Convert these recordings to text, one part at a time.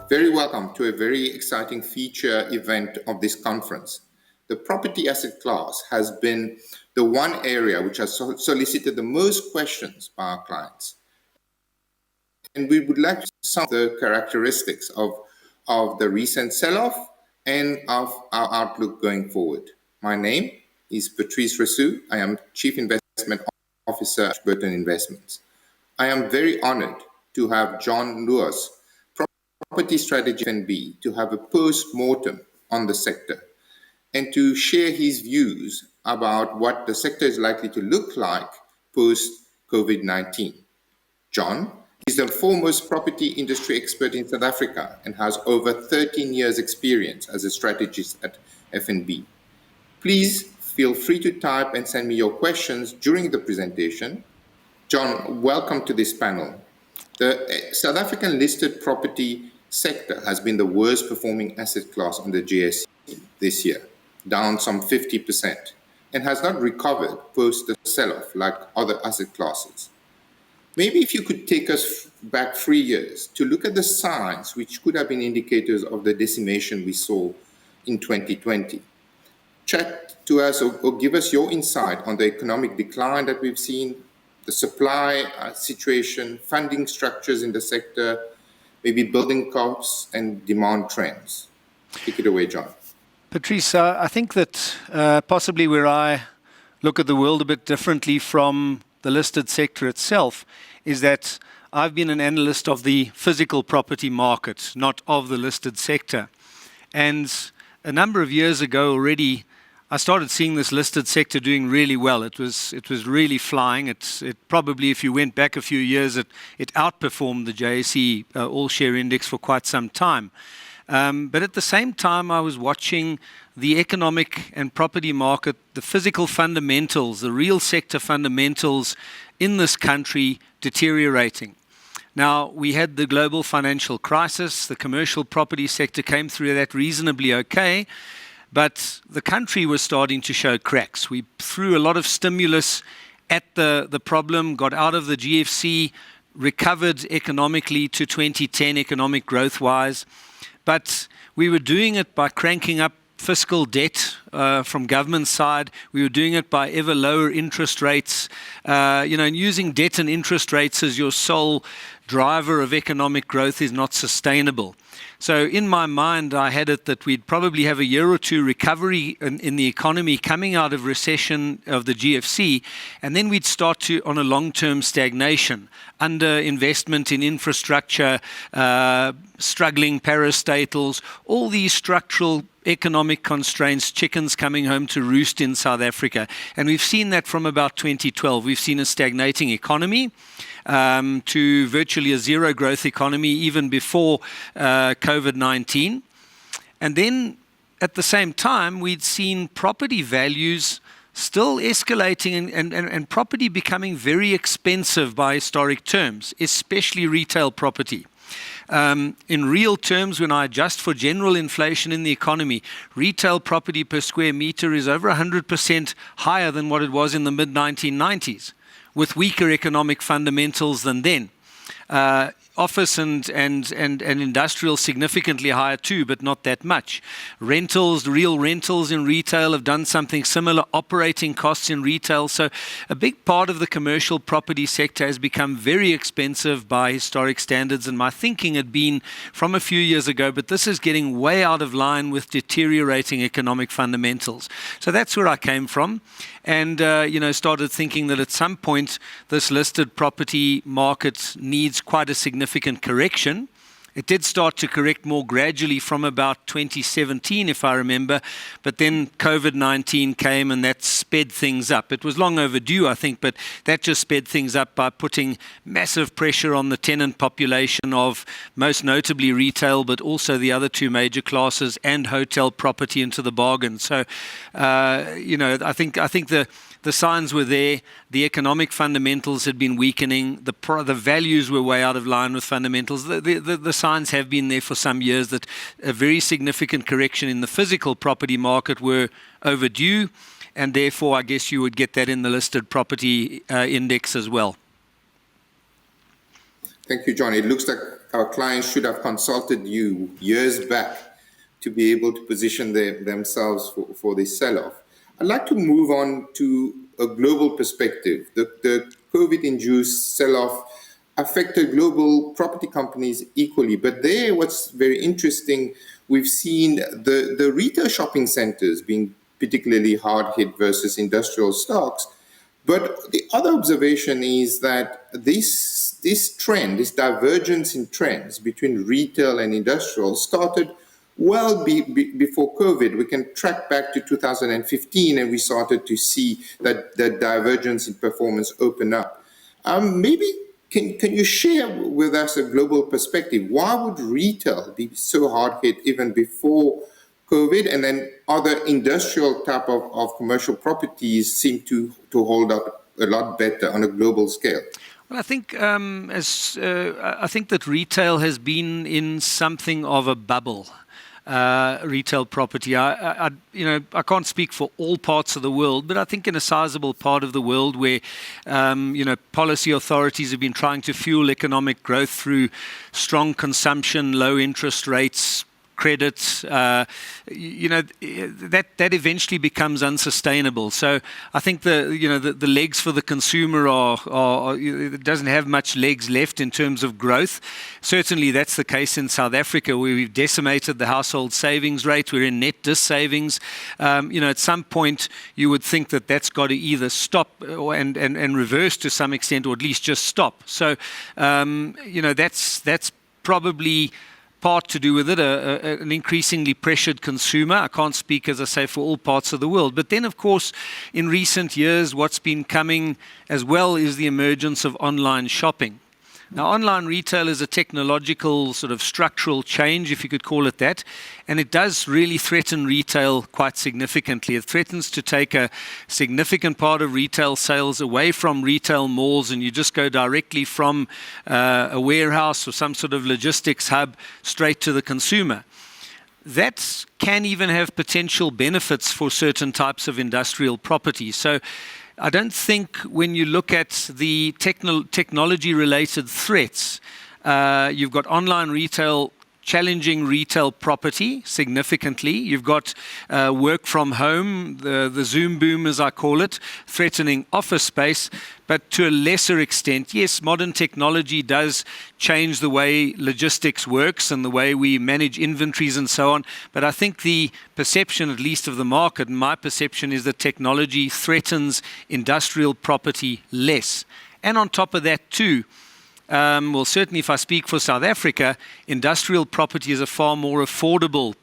Very welcome to a very exciting feature event of this conference. The property asset class has been the one area which has solicited the most questions by our clients. And we would like to some of the characteristics of the recent sell-off and of our outlook going forward. My name is Patrice Rassou. I am Chief Investment Officer at Burton Investments. I am very honored to have John Loos, Property Strategy F&B, to have a post-mortem on the sector and to share his views about what the sector is likely to look like post-COVID-19. John is the foremost property industry expert in South Africa and has over 13 years experience as a strategist at F&B. Please feel free to type and send me your questions during the presentation. John, welcome to this panel. The South African listed property sector has been the worst performing asset class on the JSE this year, down some 50%, and has not recovered post the sell-off like other asset classes. Maybe if you could take us back 3 years to look at the signs which could have been indicators of the decimation we saw in 2020. Chat to us or give us your insight on the economic decline that we've seen, the supply situation, funding structures in the sector, maybe building costs and demand trends. Take it away, John. Patrice, I think that possibly where I look at the world a bit differently from the listed sector itself is that I've been an analyst of the physical property market, not of the listed sector. And a number of years ago already, I started seeing this listed sector doing really well. It was really flying. It probably, if you went back a few years, it outperformed the JSE all-share index for quite some time. But at the same time, I was watching the economic and property market, the physical fundamentals, the real sector fundamentals in this country deteriorating. Now, we had the global financial crisis. The commercial property sector came through that reasonably okay. But the country was starting to show cracks. We threw a lot of stimulus at the problem, got out of the GFC, recovered economically to 2010 economic growth-wise. But we were doing it by cranking up fiscal debt from government side. We were doing it by ever lower interest rates, and using debt and interest rates as your sole driver of economic growth is not sustainable. So in my mind, I had it that we'd probably have a year or two recovery in the economy coming out of recession of the GFC, and then we'd start to on a long-term stagnation, under investment in infrastructure, struggling parastatals, all these structural economic constraints, chickens coming home to roost in South Africa. And we've seen that from about 2012. We've seen a stagnating economy to virtually a zero growth economy even before COVID-19. And then at the same time, we'd seen property values still escalating and property becoming very expensive by historic terms, especially retail property. In real terms, when I adjust for general inflation in the economy, retail property per square meter is over 100% higher than what it was in the mid-1990s, with weaker economic fundamentals than then. Office and industrial significantly higher too, but not that much. Rentals, real rentals in retail have done something similar, operating costs in retail. So a big part of the commercial property sector has become very expensive by historic standards, and my thinking had been from a few years ago, but this is getting way out of line with deteriorating economic fundamentals. So that's where I came from. And, started thinking that at some point this listed property market needs quite a significant correction. It did start to correct more gradually from about 2017, if I remember, but then COVID-19 came and that sped things up. It was long overdue, I think, but that just sped things up by putting massive pressure on the tenant population of most notably retail, but also the other two major classes and hotel property into the bargain. So, I think the signs were there. The economic fundamentals had been weakening. The values were way out of line with fundamentals. The signs have been there for some years that a very significant correction in the physical property market were overdue, and therefore I guess you would get that in the listed property index as well. Thank you, John. It looks like our clients should have consulted you years back to be able to position themselves for this sell-off. I'd like to move on to a global perspective. The COVID-induced sell-off affected global property companies equally, but there, what's very interesting, we've seen the retail shopping centers being particularly hard hit versus industrial stocks. But the other observation is that this trend, this divergence in trends between retail and industrial started before COVID. We can track back to 2015 and we started to see that divergence in performance open up. Maybe can you share with us a global perspective? Why would retail be so hard hit even before COVID, and then other industrial type of commercial properties seem to hold up a lot better on a global scale? Well, I think I think that retail has been in something of a bubble. Retail property. I can't speak for all parts of the world, but I think in a sizable part of the world where, policy authorities have been trying to fuel economic growth through strong consumption, low interest rates, credit, that eventually becomes unsustainable. So I think the legs for the consumer it doesn't have much legs left in terms of growth. Certainly that's the case in South Africa, where we've decimated the household savings rate. We're in net dis savings. At some point you would think that that's got to either stop and reverse to some extent, or at least just stop. So that's probably part to do with it, an increasingly pressured consumer. I can't speak, as I say, for all parts of the world. But then, of course, in recent years, what's been coming as well is the emergence of online shopping. Now, online retail is a technological sort of structural change, if you could call it that, and it does really threaten retail quite significantly. It threatens to take a significant part of retail sales away from retail malls, and you just go directly from a warehouse or some sort of logistics hub straight to the consumer. That can even have potential benefits for certain types of industrial property. So I don't think when you look at the technology-related threats, you've got online retail challenging retail property significantly. You've got work from home, the Zoom boom, as I call it, threatening office space. But to a lesser extent, yes, modern technology does change the way logistics works and the way we manage inventories and so on. But I think the perception, at least of the market, and my perception, is that technology threatens industrial property less. And on top of that too, certainly if I speak for South Africa, industrial property is a far more affordable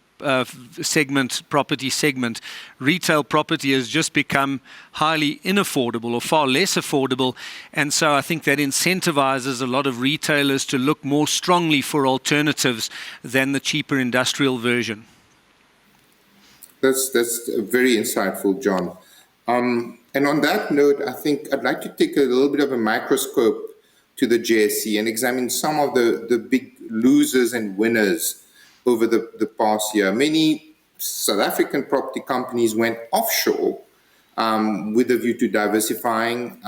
property segment. Retail property has just become highly inaffordable or far less affordable. And so I think that incentivizes a lot of retailers to look more strongly for alternatives than the cheaper industrial version. That's very insightful, John. And on that note, I think I'd like to take a little bit of a microscope to the JSE and examine some of the big losers and winners over the past year. Many South African property companies went offshore with a view to diversifying.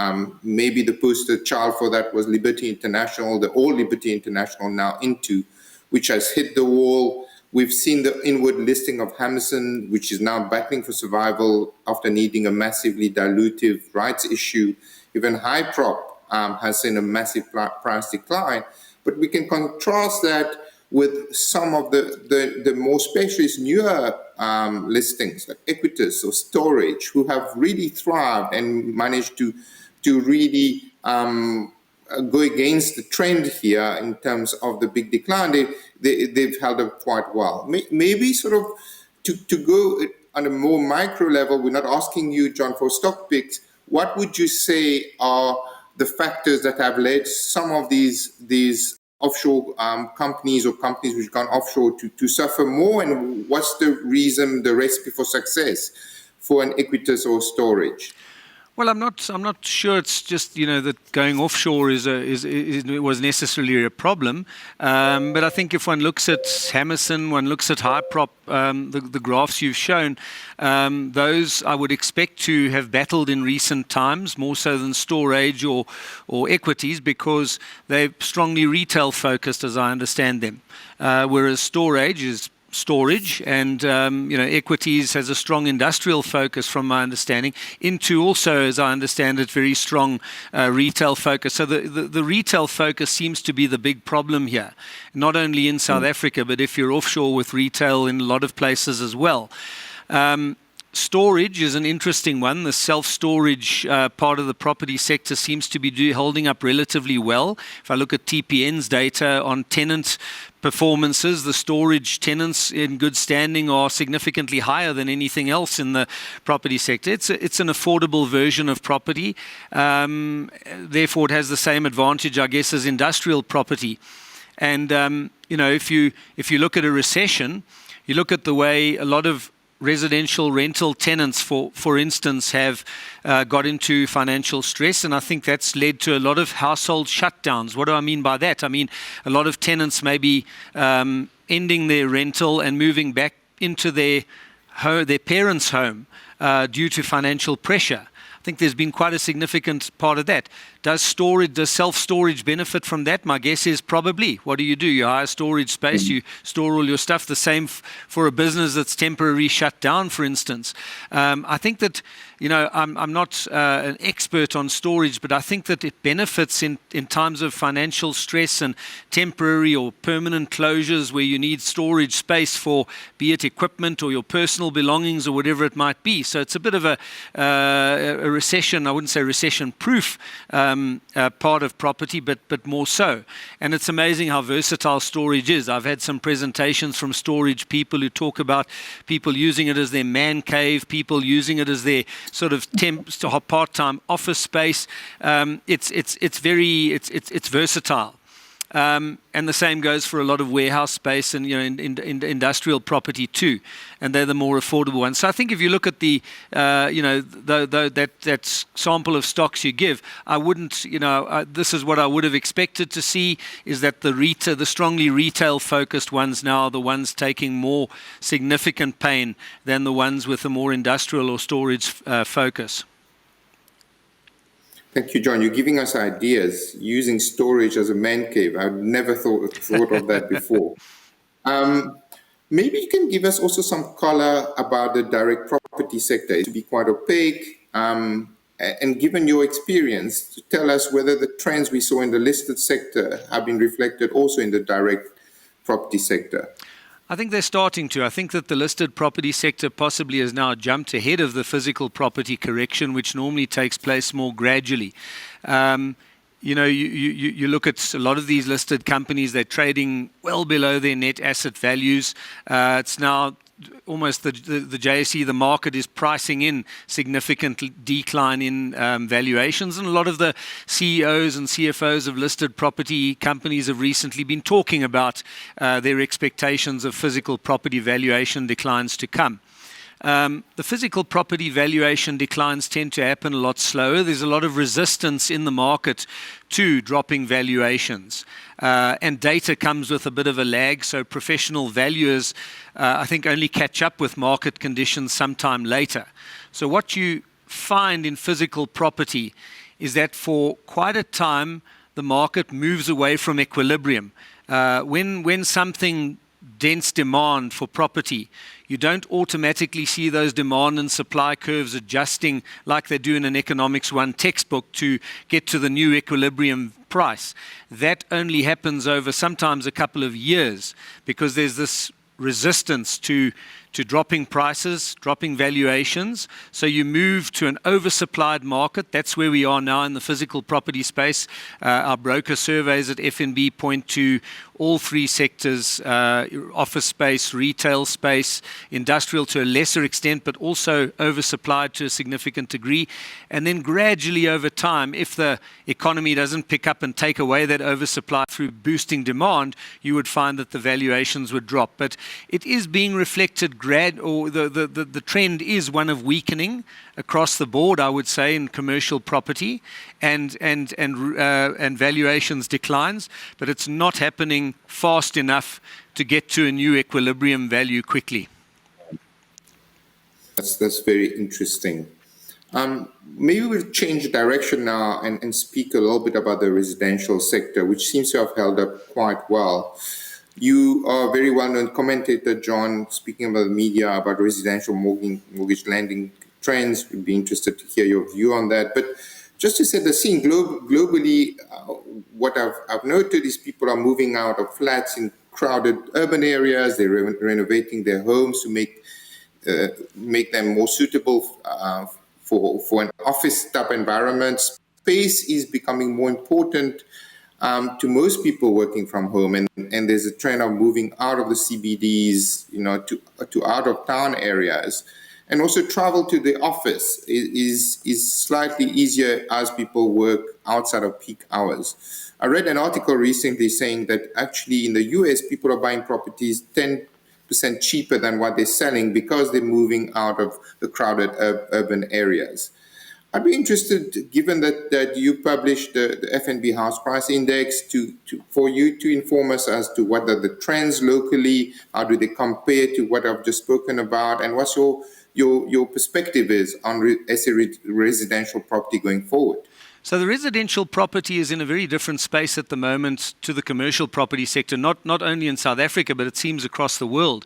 Maybe the poster child for that was Liberty International, the old Liberty International, now Into, which has hit the wall. We've seen the inward listing of Hammerson, which is now battling for survival after needing a massively dilutive rights issue. Even Hyprop has seen a massive price decline. But we can contrast that with some of the more specialist, newer listings like Equitas or Storage, who have really thrived and managed to really go against the trend here in terms of the big decline. They've held up quite well. Maybe sort of to go on a more micro level, we're not asking you, John, for stock picks. What would you say are the factors that have led some of these offshore companies or companies which have gone offshore to suffer more, and what's the reason, the recipe for success for an Equitas or Storage? Well, I'm not sure it's just, that going offshore was necessarily a problem. But I think if one looks at Hammerson, one looks at Hyprop, the graphs you've shown, those I would expect to have battled in recent times, more so than storage or equities, because they're strongly retail focused, as I understand them. Whereas storage is storage, and equities has a strong industrial focus, from my understanding, into also, as I understand it, very strong retail focus. So the retail focus seems to be the big problem here, not only in South Africa, but if you're offshore with retail in a lot of places as well. Storage is an interesting one. The self-storage part of the property sector seems to be holding up relatively well. If I look at TPN's data on tenant performances, the storage tenants in good standing are significantly higher than anything else in the property sector. It's an affordable version of property. Therefore, it has the same advantage, I guess, as industrial property. And, if you look at a recession, you look at the way a lot of residential rental tenants, for instance, have got into financial stress, and I think that's led to a lot of household shutdowns. What do I mean by that? I mean, a lot of tenants may be ending their rental and moving back into their parents' home due to financial pressure. I think there's been quite a significant part of that. Does self-storage benefit from that? My guess is probably. What do? You hire storage space, you store all your stuff. The same for a business that's temporarily shut down, for instance. I think that, I'm not an expert on storage, but I think that it benefits in times of financial stress and temporary or permanent closures where you need storage space for, be it equipment or your personal belongings or whatever it might be. So it's a bit of a recession, I wouldn't say recession-proof part of property, but more so. And it's amazing how versatile storage is. I've had some presentations from storage people who talk about people using it as their man cave, people using it as their sort of part-time office space. It's versatile. And the same goes for a lot of warehouse space and in industrial property too, and they're the more affordable ones. So I think if you look at the that sample of stocks you give, I wouldn't this is what I would have expected to see, is that the strongly retail focused ones now are the ones taking more significant pain than the ones with a more industrial or storage focus. Thank you, John. You're giving us ideas using storage as a man cave. I've never thought of that before. Maybe you can give us also some color about the direct property sector. It to be quite opaque, and given your experience, to tell us whether the trends we saw in the listed sector have been reflected also in the direct property sector. I think they're starting to. I think that the listed property sector possibly has now jumped ahead of the physical property correction, which normally takes place more gradually. You look at a lot of these listed companies, they're trading well below their net asset values. It's now almost the JSE, the market is pricing in significant decline in valuations, and a lot of the CEOs and CFOs of listed property companies have recently been talking about their expectations of physical property valuation declines to come. The physical property valuation declines tend to happen a lot slower. There's a lot of resistance in the market to dropping valuations. And data comes with a bit of a lag, so professional valuers, I think, only catch up with market conditions sometime later. So what you find in physical property is that for quite a time, the market moves away from equilibrium. When something dense demand for property, you don't automatically see those demand and supply curves adjusting like they do in an Economics 1 textbook to get to the new equilibrium price. That only happens over sometimes a couple of years, because there's this resistance to dropping prices, dropping valuations. So you move to an oversupplied market. That's where we are now in the physical property space. Our broker surveys at FNB point to all three sectors, office space, retail space, industrial to a lesser extent, but also oversupplied to a significant degree. And then gradually over time, if the economy doesn't pick up and take away that oversupply through boosting demand, you would find that the valuations would drop. But it is being reflected the trend is one of weakening across the board, I would say, in commercial property, and valuations declines, but it's not happening fast enough to get to a new equilibrium value quickly. That's very interesting. Maybe we'll change direction now and speak a little bit about the residential sector, which seems to have held up quite well. You are a very well-known commentator, John, speaking about the media, about residential mortgage lending trends. We'd be interested to hear your view on that. But just to set the scene, globally, what I've noted is people are moving out of flats in crowded urban areas. They're renovating their homes to make them more suitable for an office-type environment. Space is becoming more important to most people working from home, and there's a trend of moving out of the CBDs, to out-of-town areas, and also travel to the office is slightly easier as people work outside of peak hours. I read an article recently saying that actually in the US, people are buying properties 10% cheaper than what they're selling because they're moving out of the crowded urban areas. I'd be interested, given that you published the FNB House Price Index, for you to inform us as to what are the trends locally, how do they compare to what I've just spoken about, and what's your perspective is on residential property going forward. So the residential property is in a very different space at the moment to the commercial property sector, not only in South Africa, but it seems across the world.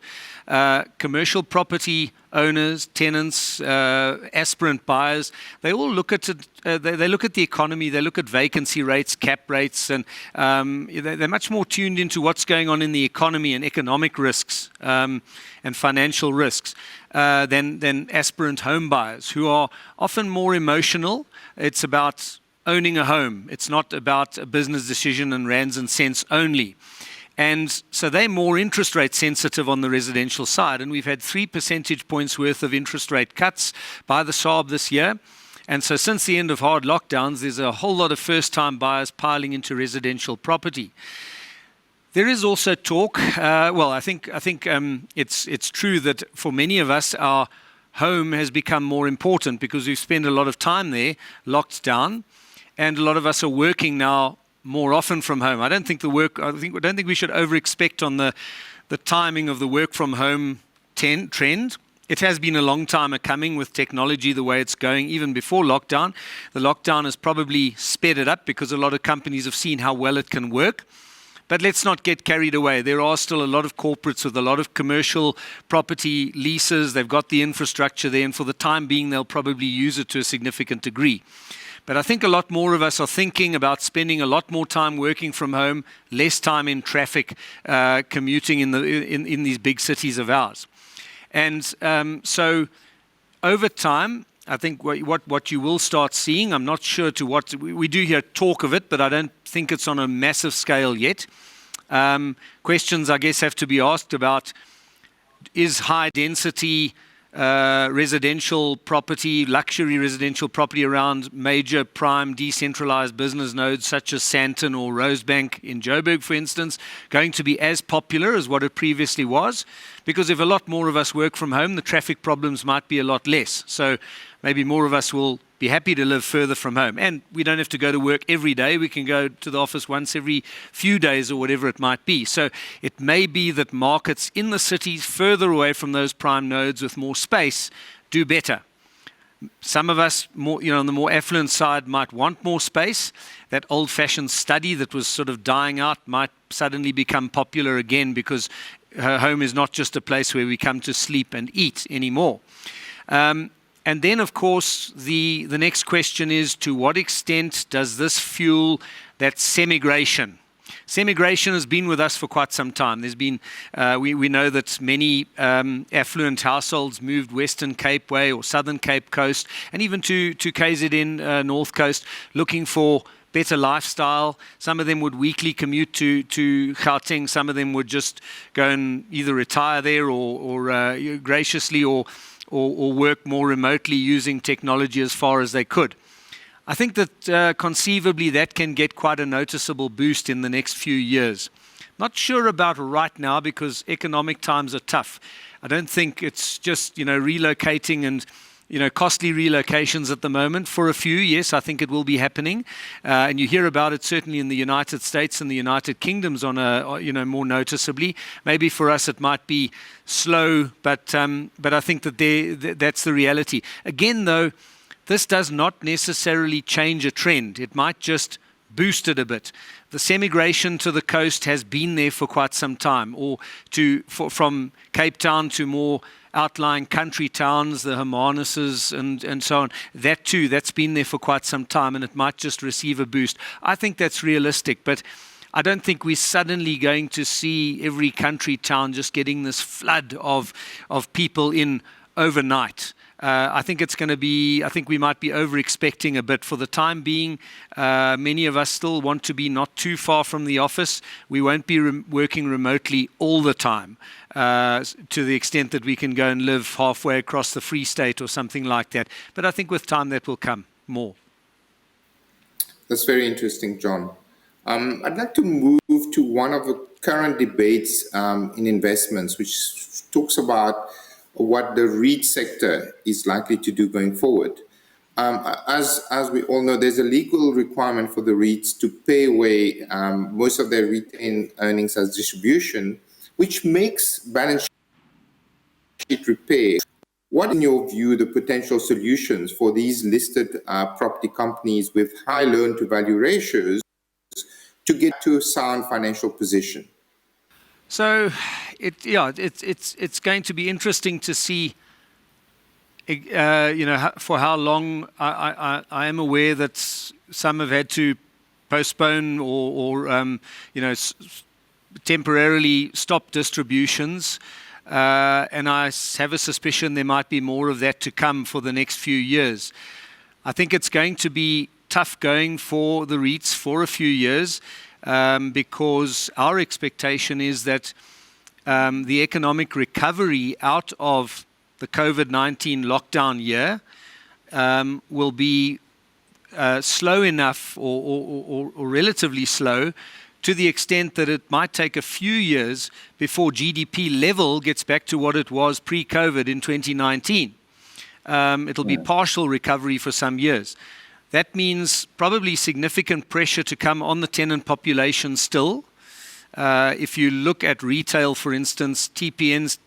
Commercial property owners, tenants, aspirant buyers, they all look at it, they look at the economy, they look at vacancy rates, cap rates, and they're much more tuned into what's going on in the economy and economic risks and financial risks than aspirant home buyers, who are often more emotional. It's about owning a home. It's not about a business decision and rands and cents only. And so they're more interest rate sensitive on the residential side. And we've had 3 percentage points worth of interest rate cuts by the SARB this year. And so since the end of hard lockdowns, there's a whole lot of first-time buyers piling into residential property. There is also talk, I think it's true that for many of us, our home has become more important because we've spent a lot of time there, locked down, and a lot of us are working now more often from home. I don't think we should over-expect on the timing of the work from home trend. It has been a long time coming with technology the way it's going, even before lockdown. The lockdown has probably sped it up because a lot of companies have seen how well it can work. But let's not get carried away. There are still a lot of corporates with a lot of commercial property leases. They've got the infrastructure there, and for the time being, they'll probably use it to a significant degree. But I think a lot more of us are thinking about spending a lot more time working from home, less time in traffic, commuting in these big cities of ours. And so over time, I think what you will start seeing, I'm not sure to what, we do hear talk of it, but I don't think it's on a massive scale yet. Questions, I guess, have to be asked about, is high density residential property, luxury residential property around major prime decentralized business nodes such as Sandton or Rosebank in Joburg, for instance, going to be as popular as what it previously was? Because if a lot more of us work from home, the traffic problems might be a lot less. So maybe more of us will be happy to live further from home. And we don't have to go to work every day. We can go to the office once every few days or whatever it might be. So it may be that markets in the cities further away from those prime nodes with more space do better. Some of us, on the more affluent side, might want more space. That old-fashioned study that was sort of dying out might suddenly become popular again because home is not just a place where we come to sleep and eat anymore. And then, of course, the next question is, to what extent does this fuel that semigration? Semigration has been with us for quite some time. There's been, we know that many affluent households moved Western Cape Way or Southern Cape Coast, and even to KZN North Coast, looking for better lifestyle. Some of them would weekly commute to Gauteng. Some of them would just go and either retire there or graciously or work more remotely using technology as far as they could. I think that conceivably that can get quite a noticeable boost in the next few years. Not sure about right now because economic times are tough. I don't think it's just, relocating and, costly relocations at the moment. For a few, yes, I think it will be happening. And you hear about it certainly in the United States and the United Kingdoms more noticeably. Maybe for us it might be slow, but I think that's the reality. Again, though, this does not necessarily change a trend. It might just boost it a bit. The semigration to the coast has been there for quite some time, or from Cape Town to more outlying country towns, the Hermanuses and so on. That too, that's been there for quite some time, and it might just receive a boost. I think that's realistic, but I don't think we're suddenly going to see every country town just getting this flood of people in overnight. I think we might be over-expecting a bit. For the time being, many of us still want to be not too far from the office. We won't be working remotely all the time, to the extent that we can go and live halfway across the Free State or something like that. But I think with time that will come more. That's very interesting, John. I'd like to move to one of the current debates in investments, which talks about what the REIT sector is likely to do going forward. As we all know, there's a legal requirement for the REITs to pay away most of their retained earnings as distribution, which makes balance sheet repair. What, in your view, the potential solutions for these listed property companies with high loan-to-value ratios to get to a sound financial position? So, it's going to be interesting to see, for how long. I am aware that some have had to postpone or temporarily stop distributions, and I have a suspicion there might be more of that to come for the next few years. I think it's going to be tough going for the REITs for a few years. Because our expectation is that the economic recovery out of the COVID-19 lockdown year will be slow enough or relatively slow to the extent that it might take a few years before GDP level gets back to what it was pre-COVID in 2019. It'll be partial recovery for some years. That means probably significant pressure to come on the tenant population still. If you look at retail, for instance, TPN's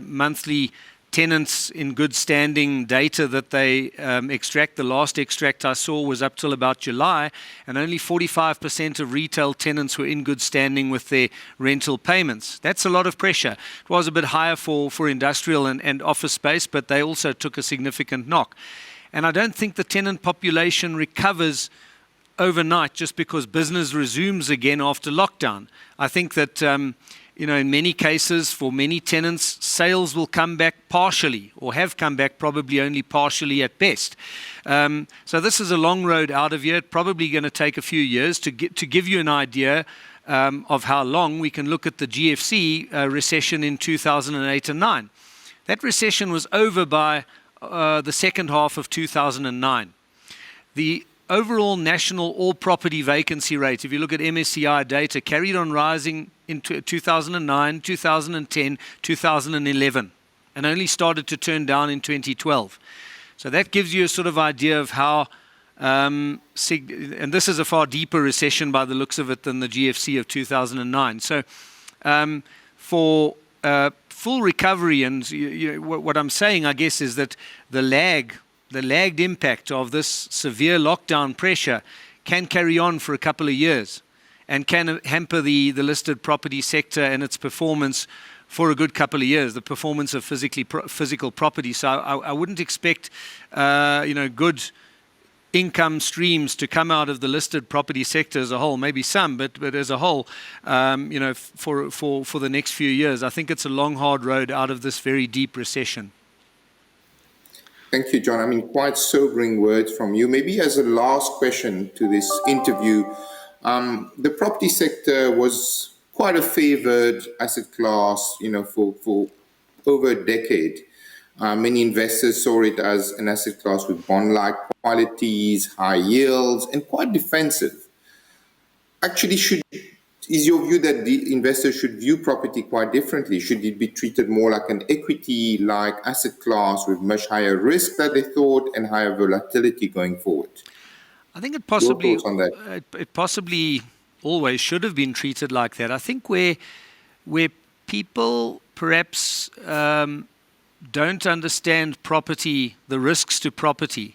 monthly tenants in good standing data that they extract, the last extract I saw was up till about July, and only 45% of retail tenants were in good standing with their rental payments. That's a lot of pressure. It was a bit higher for industrial and office space, but they also took a significant knock. And I don't think the tenant population recovers overnight just because business resumes again after lockdown. I think that, in many cases, for many tenants, sales will come back partially or have come back probably only partially at best. So this is a long road out of here. Probably going to take a few years. To give you an idea of how long, we can look at the GFC recession in 2008 and 9. That recession was over by the second half of 2009. The overall national all-property vacancy rate, if you look at MSCI data, carried on rising into 2009, 2010, 2011, and only started to turn down in 2012. So that gives you a sort of idea of how, and this is a far deeper recession by the looks of it than the GFC of 2009. So for full recovery, and what I'm saying, I guess, is that the lagged impact of this severe lockdown pressure can carry on for a couple of years and can hamper the listed property sector and its performance for a good couple of years, the performance of physical property. So I wouldn't expect good income streams to come out of the listed property sector as a whole, maybe some, but as a whole, for the next few years. I think it's a long, hard road out of this very deep recession. Thank you, John. I mean, quite sobering words from you. Maybe as a last question to this interview, the property sector was quite a favored asset class, for over a decade. Many investors saw it as an asset class with bond-like qualities, high yields, and quite defensive. Actually, is your view that the investors should view property quite differently? Should it be treated more like an equity-like asset class with much higher risk than they thought and higher volatility going forward? I think Your thoughts on that? it possibly always should have been treated like that. I think where people perhaps don't understand property, the risks to property,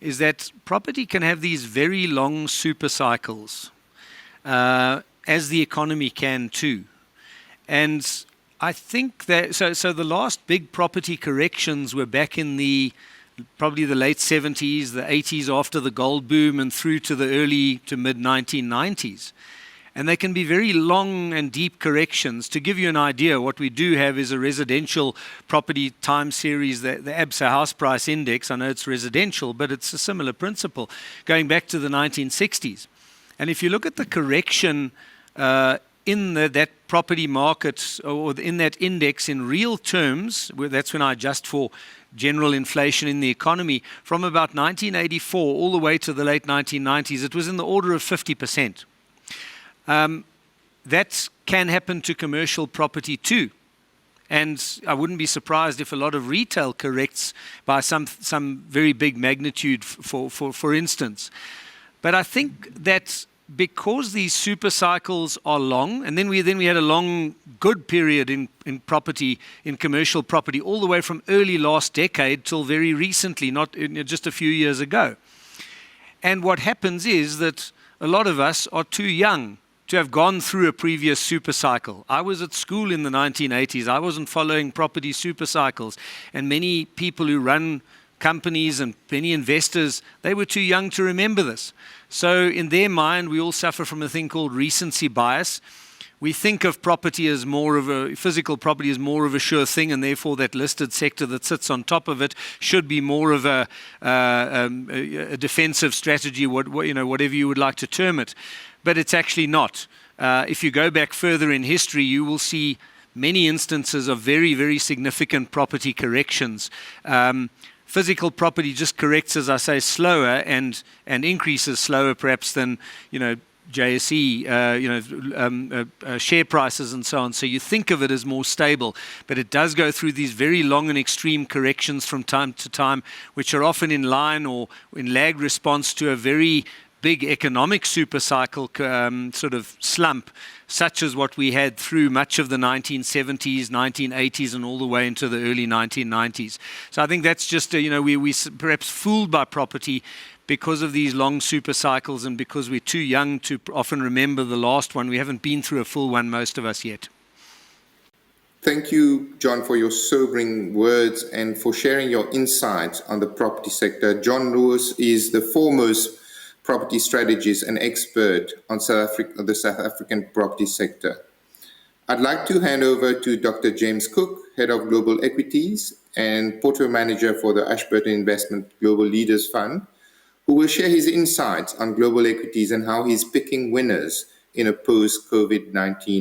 is that property can have these very long super cycles, as the economy can too. And I think that, so the last big property corrections were back in probably the late 70s, the 80s after the gold boom and through to the early to mid 1990s. And they can be very long and deep corrections. To give you an idea, what we do have is a residential property time series, the ABSA house price index. I know it's residential, but it's a similar principle, going back to the 1960s. And if you look at the correction in that property market or in that index in real terms, that's when I adjust for general inflation in the economy, from about 1984 all the way to the late 1990s, it was in the order of 50%. That can happen to commercial property too. And I wouldn't be surprised if a lot of retail corrects by some very big magnitude, for instance. But I think that because these super cycles are long, and then we had a long, good period in property, in commercial property, all the way from early last decade till very recently, not just a few years ago. And what happens is that a lot of us are too young to have gone through a previous super cycle. I was at school in the 1980s. I wasn't following property super cycles. And many people who run companies and many investors, they were too young to remember this. So in their mind, we all suffer from a thing called recency bias. We think of property as physical property as more of a sure thing, and therefore that listed sector that sits on top of it should be more of a defensive strategy, whatever you would like to term it. But it's actually not. If you go back further in history, you will see many instances of very, very significant property corrections. Physical property just corrects, as I say, slower and increases slower perhaps than, JSE, share prices and so on. So you think of it as more stable, but it does go through these very long and extreme corrections from time to time, which are often in line or in lag response to a very big economic super cycle sort of slump, such as what we had through much of the 1970s, 1980s, and all the way into the early 1990s. So I think that's just, we perhaps fooled by property because of these long super cycles and because we're too young to often remember the last one. We haven't been through a full one, most of us yet. Thank you, John, for your sobering words and for sharing your insights on the property sector. John Loos is the foremost property strategist and expert on the South African property sector. I'd like to hand over to Dr. James Cook, Head of Global Equities and Portfolio Manager for the Ashburton Investment Global Leaders Fund, who will share his insights on global equities and how he's picking winners in a post-COVID-19